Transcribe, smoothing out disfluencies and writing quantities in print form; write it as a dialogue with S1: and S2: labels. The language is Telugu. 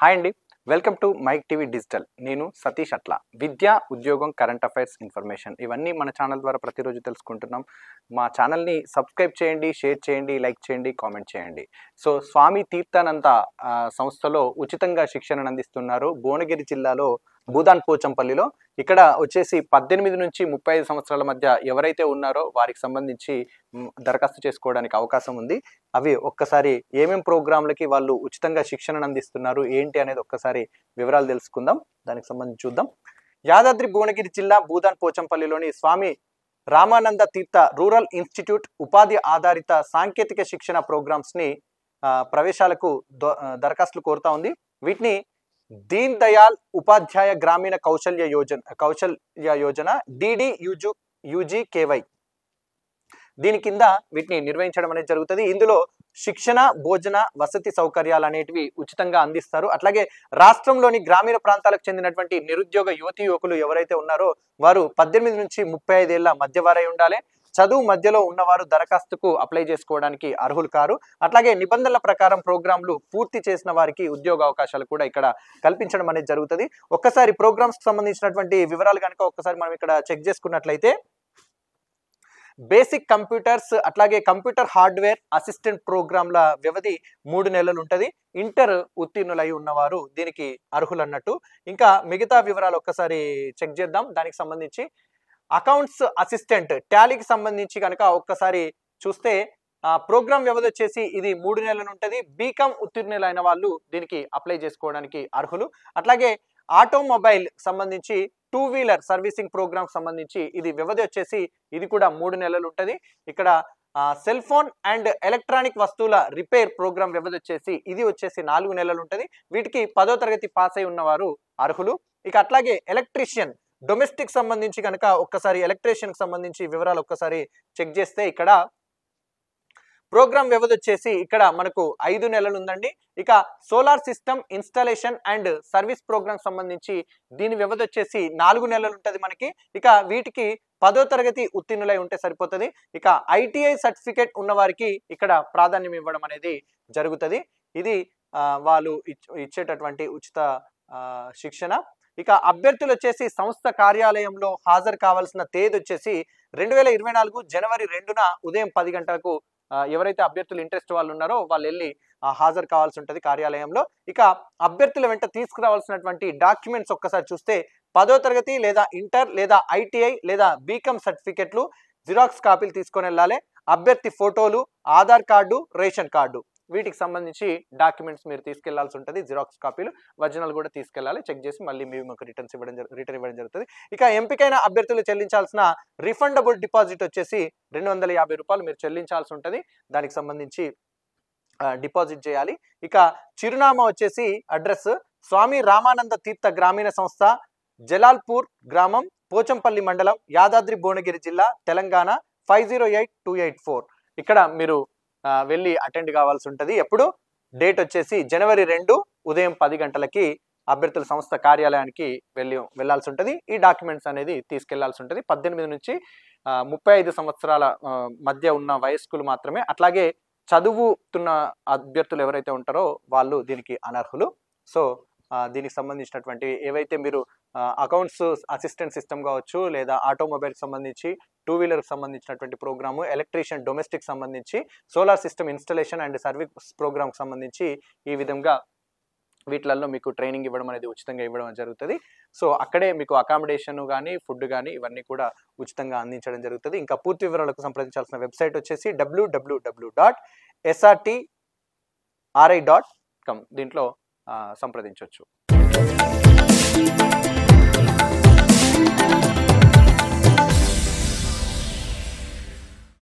S1: హాయ్ అండి, welcome to Mic TV digital. నేను సతీష్ అట్లా. విద్య, ఉద్యోగం, కరెంట్ అఫైర్స్, ఇన్ఫర్మేషన్ ఇవన్నీ మన ఛానల్ ద్వారా ప్రతిరోజు తెలుసుకుంటున్నాం. మా ఛానల్ని సబ్స్క్రైబ్ చేయండి, షేర్ చేయండి, లైక్ చేయండి, కామెంట్ చేయండి. సో స్వామి తీర్థానంద సంస్థలో ఉచితంగా శిక్షణను అందిస్తున్నారు భువనగిరి జిల్లాలో భూదాన్ పోచంపల్లిలో. ఇక్కడ వచ్చేసి 18 నుంచి 35 సంవత్సరాల మధ్య ఎవరైతే ఉన్నారో వారికి సంబంధించి దరఖాస్తు చేసుకోవడానికి అవకాశం ఉంది. అవి ఒక్కసారి ఏమేం ప్రోగ్రాంలకి వాళ్ళు ఉచితంగా శిక్షణను అందిస్తున్నారు ఏంటి అనేది ఒక్కసారి వివరాలు తెలుసుకుందాం. దానికి సంబంధించి చూద్దాం. యాదాద్రి భువనగిరి జిల్లా భూదాన్ పోచంపల్లిలోని స్వామి రామానంద తీర్థ రూరల్ ఇన్స్టిట్యూట్ ఉపాధి ఆధారిత సాంకేతిక శిక్షణ ప్రోగ్రామ్స్ ని ప్రవేశాలకు దరఖాస్తులు కోరుతా ఉంది. వీటిని దీన్ దయాల్ ఉపాధ్యాయ గ్రామీణ కౌశల్య యోజన DDUGKY దీని కింద వీటిని నిర్వహించడం అనేది జరుగుతుంది. ఇందులో శిక్షణ, భోజన, వసతి సౌకర్యాలు అనేటివి ఉచితంగా అందిస్తారు. అట్లాగే రాష్ట్రంలోని గ్రామీణ ప్రాంతాలకు చెందినటువంటి నిరుద్యోగ యువతీ యువకులు ఎవరైతే ఉన్నారో వారు 18 నుంచి 35 ఏళ్ల మధ్య వారై ఉండాలి. చదువు మధ్యలో ఉన్నవారు దరఖాస్తుకు అప్లై చేసుకోవడానికి అర్హులు కారు. అట్లాగే నిబంధనల ప్రకారం ప్రోగ్రాంలు పూర్తి చేసిన వారికి ఉద్యోగ అవకాశాలు కూడా ఇక్కడ కల్పించడం అనేది జరుగుతుంది. ఒక్కసారి ప్రోగ్రామ్స్ కి సంబంధించినటువంటి వివరాలు కనుక ఒక్కసారి మనం ఇక్కడ చెక్ చేసుకున్నట్లయితే బేసిక్ కంప్యూటర్స్ అట్లాగే కంప్యూటర్ హార్డ్వేర్ అసిస్టెంట్ ప్రోగ్రాంల వ్యవధి 3 నెలలు ఉంటుంది. ఇంటర్ ఉత్తీర్ణులై ఉన్నవారు దీనికి అర్హులు అన్నట్టు. ఇంకా మిగతా వివరాలు ఒక్కసారి చెక్ చేద్దాం. దానికి సంబంధించి అకౌంట్స్ అసిస్టెంట్ టాలీకి సంబంధించి కనుక ఒక్కసారి చూస్తే ప్రోగ్రామ్ వ్యవధి వచ్చేసి ఇది 3 నెలలు ఉంటుంది. బీకామ్ ఉత్తీర్ణులైన వాళ్ళు దీనికి అప్లై చేసుకోవడానికి అర్హులు. అట్లాగే ఆటోమొబైల్ సంబంధించి 2 వీలర్ సర్వీసింగ్ ప్రోగ్రామ్ సంబంధించి ఇది వ్యవధి వచ్చేసి ఇది కూడా 3 నెలలు ఉంటుంది. ఇక్కడ సెల్ ఫోన్ అండ్ ఎలక్ట్రానిక్ వస్తువుల రిపేర్ ప్రోగ్రామ్ వ్యవధి వచ్చేసి ఇది వచ్చేసి 4 నెలలు ఉంటుంది. వీటికి 10వ తరగతి పాస్ అయి ఉన్నవారు అర్హులు. ఇక అట్లాగే ఎలక్ట్రీషియన్ డొమెస్టిక్ సంబంధించి కనుక ఒక్కసారి ఎలక్ట్రీషియన్ సంబంధించి వివరాలు ఒక్కసారి చెక్ చేస్తే ఇక్కడ ప్రోగ్రామ్ వ్యవధి వచ్చేసి ఇక్కడ మనకు 5 నెలలు ఉందండి. ఇక solar system installation and service program సంబంధించి దీని వ్యవధి వచ్చేసి 4 నెలలు ఉంటుంది మనకి. ఇక వీటికి 10వ తరగతి ఉత్తీర్ణులై ఉంటే సరిపోతుంది. ఇక ITI సర్టిఫికేట్ ఉన్న వారికి ఇక్కడ ప్రాధాన్యం ఇవ్వడం అనేది జరుగుతుంది. ఇది వాళ్ళు ఇచ్చేటటువంటి ఉచిత శిక్షణ. ఇక అభ్యర్థులు వచ్చేసి సంస్థ కార్యాలయంలో హాజరు కావాల్సిన తేదీ వచ్చేసి 2024 జనవరి 2న ఉదయం 10 గంటలకు ఎవరైతే అభ్యర్థులు ఇంట్రెస్ట్ వాళ్ళు ఉన్నారో వాళ్ళు వెళ్ళి హాజరు కావాల్సి ఉంటుంది కార్యాలయంలో. ఇక అభ్యర్థుల వెంట తీసుకురావాల్సినటువంటి డాక్యుమెంట్స్ ఒక్కసారి చూస్తే 10వ తరగతి లేదా ఇంటర్ లేదా ITI లేదా బీకామ్ సర్టిఫికెట్లు జిరాక్స్ కాపీలు తీసుకొని వెళ్ళాలి. అభ్యర్థి ఫోటోలు, ఆధార్ కార్డు, రేషన్ కార్డు వీటికి సంబంధించి డాక్యుమెంట్స్ మీరు తీసుకెళ్లాల్సి ఉంటుంది. జిరాక్స్ కాపీలు, ఒరిజినల్ కూడా తీసుకెళ్ళాలి. చెక్ చేసి మళ్ళీ మీకు రిటర్న్ ఇవ్వడం జరుగుతుంది. ఇక ఎంపికైన అభ్యర్థులు చెల్లించాల్సిన రిఫండబుల్ డిపాజిట్ వచ్చేసి 250 రూపాయలు మీరు చెల్లించాల్సి ఉంటుంది. దానికి సంబంధించి డిపాజిట్ చేయాలి. ఇక చిరునామా వచ్చేసి అడ్రస్ స్వామి రామానంద తీర్థ గ్రామీణ సంస్థ, జలాల్పూర్ గ్రామం, పోచంపల్లి మండలం, యాదాద్రి భువనగిరి జిల్లా, తెలంగాణ 508284. ఇక్కడ మీరు వెళ్ళి అటెండ్ కావాల్సి ఉంటుంది. ఎప్పుడు డేట్ వచ్చేసి జనవరి 2 ఉదయం 10 గంటలకి అభ్యర్థుల సంస్థ కార్యాలయానికి వెళ్ళాల్సి ఉంటుంది. ఈ డాక్యుమెంట్స్ అనేది తీసుకెళ్లాల్సి ఉంటుంది. 18 నుంచి 35 సంవత్సరాల మధ్య ఉన్న వయస్కులు మాత్రమే. అట్లాగే చదువుతున్న అభ్యర్థులు ఎవరైతే ఉంటారో వాళ్ళు దీనికి అనర్హులు. సో దీనికి సంబంధించినటువంటి ఏవైతే మీరు అకౌంట్స్ అసిస్టెంట్ సిస్టమ్ కావచ్చు, లేదా ఆటోమొబైల్ సంబంధించి 2 వీలర్ సంబంధించినటువంటి ప్రోగ్రాము, ఎలక్ట్రీషియన్ డొమెస్టిక్ సంబంధించి, solar system installation and service program సంబంధించి ఈ విధంగా వీటిలలో మీకు ట్రైనింగ్ ఇవ్వడం అనేది ఉచితంగా ఇవ్వడం జరుగుతుంది. సో అక్కడే మీకు అకామిడేషన్ కానీ ఫుడ్ కానీ ఇవన్నీ కూడా ఉచితంగా అందించడం జరుగుతుంది. ఇంకా పూర్తి వివరాలకు సంప్రదించాల్సిన వెబ్సైట్ వచ్చేసి www.srtri.com. దీంట్లో సంప్రదించవచ్చు.